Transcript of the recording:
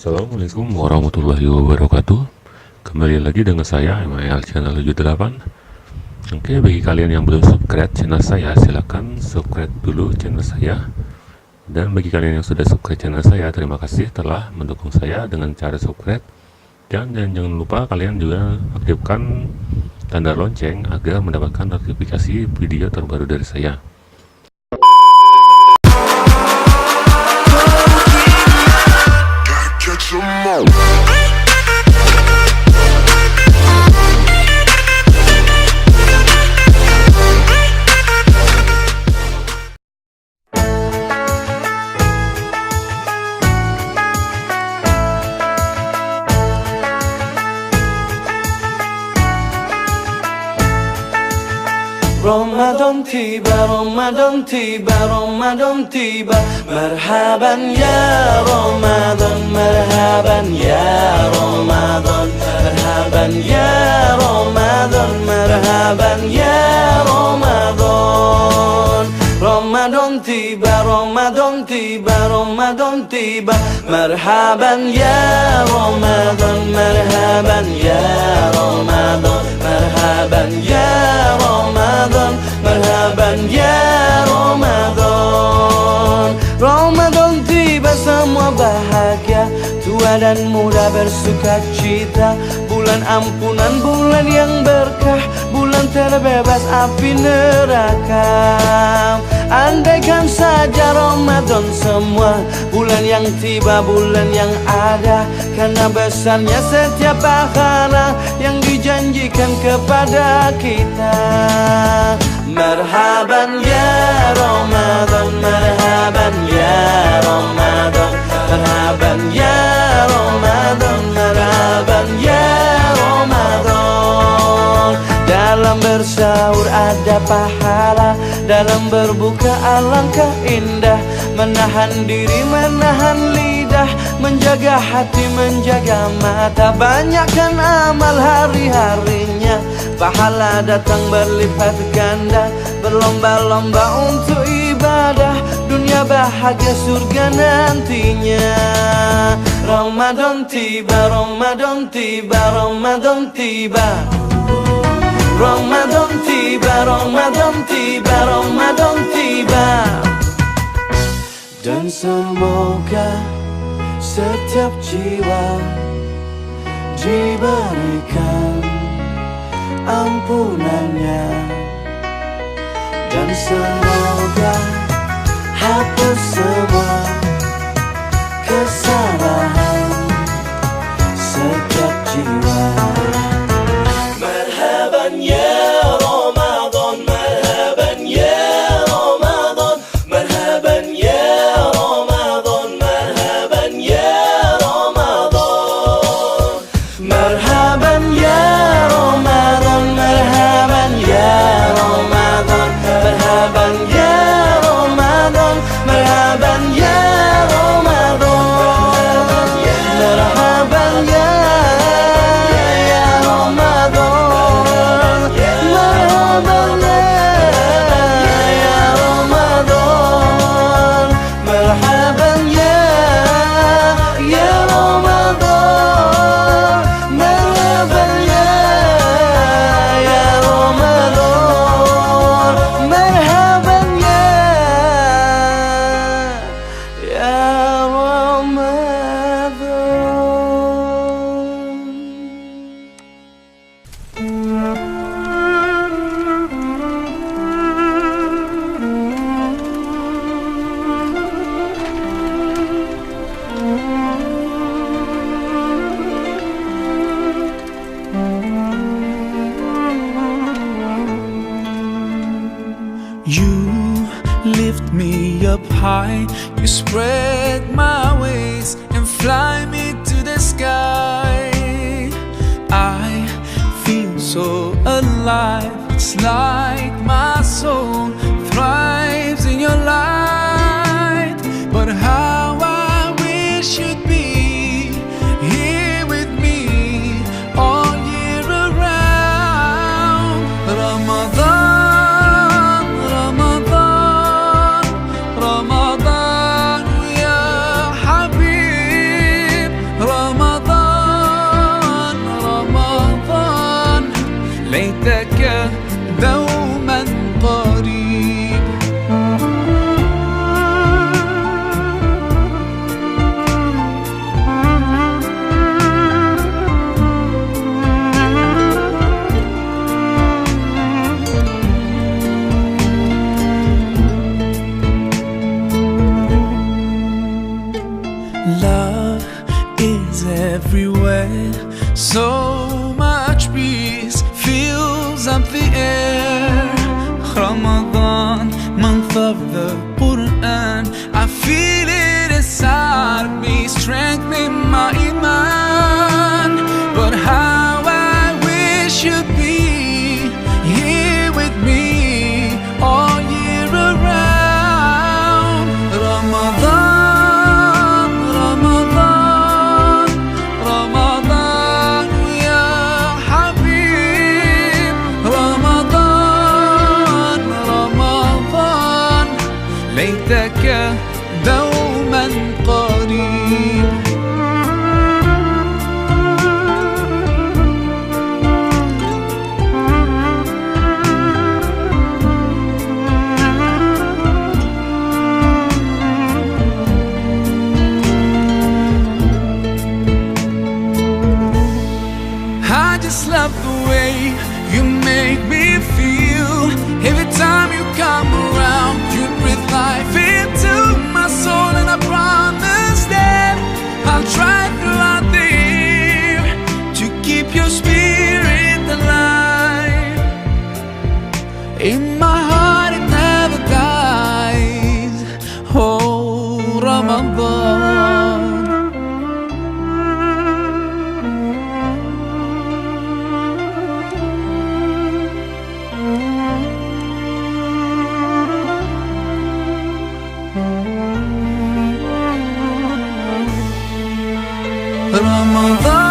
Assalamualaikum warahmatullahi wabarakatuh. Kembali lagi dengan saya ML Channel 78. Oke, bagi kalian yang belum subscribe channel saya, silakan subscribe dulu channel saya. Dan bagi kalian yang sudah subscribe channel saya, terima kasih telah mendukung saya dengan cara subscribe. Dan jangan lupa kalian juga aktifkan tanda lonceng agar mendapatkan notifikasi video terbaru dari saya. Ramadan tiba, Ramadan tiba, Ramadan tiba. Marhaban ya Ramadan, marhaban ya Ramadan, marhaban ya Ramadan, marhaban ya Ramadan. Ramadan tiba, Ramadan tiba, Ramadan tiba. Marhaban ya Ramadan, marhaban ya Ramadan, marhaban ya Ramadan, marhaban ya Ramadan. Ramadan tiba, semua bahagia, tua dan muda bersuka cita. Bulan ampunan, bulan yang berkah, bulan terbebas api neraka. Andaikan saja Ramadan semua, bulan yang tiba, bulan yang ada. Karena besarnya setiap pahala yang dijanjikan kepada kita. Marhaban ya Ramadan, marhaban ya Ramadan, marhaban ya Ramadan, marhaban ya Ramadan. Dalam bersahur ada pahala, dalam berbuka alangkah indah. Menahan diri, menahan lidah, menjaga hati, menjaga mata. Banyakkan amal hari-harinya, pahala datang berlipat ganda. Berlomba-lomba untuk ibadah, dunia bahagia surga nantinya. Ramadan tiba, Ramadan tiba, Ramadan tiba. Ramadan tiba, Ramadan tiba, Ramadan tiba. Dan semoga setiap jiwa diberikan ampunannya. Dan semoga hapus semua kesalahan setiap jiwa. Marhaban ya Ramadan, marhaban ya Ramadan, marhaban ya Ramadan, marhaban ya Ramadan, marhaban ya Ramadan, marhaban ya Ramadan, marhaban ya Ramadan, marhaban ya Ramadan, marhaban ya high, you spread my wings and fly me to the sky. I feel so alive, it's like my soul thrives in your light. But how I wish you'd be here with me all year around. Ramadan, Ramadan, Ramadan ya Habib. ليتك دوما قريب. Love is everywhere, so much peace fills up the air. Ramadan, month of the Quran, I feel it inside me, strengthening my iman. But how I wish you'd be here with me all year around. Ramadan, Ramadan, Ramadan, ya Habib. Ramadan, Ramadan, ليتك دوما قريب. I just love the way you make me feel. Every time you come around, you breathe life into my soul. And I promise that I'll try throughout the year to keep your spirit alive. In my heart it never dies. Oh, Ramadan. Ramadan.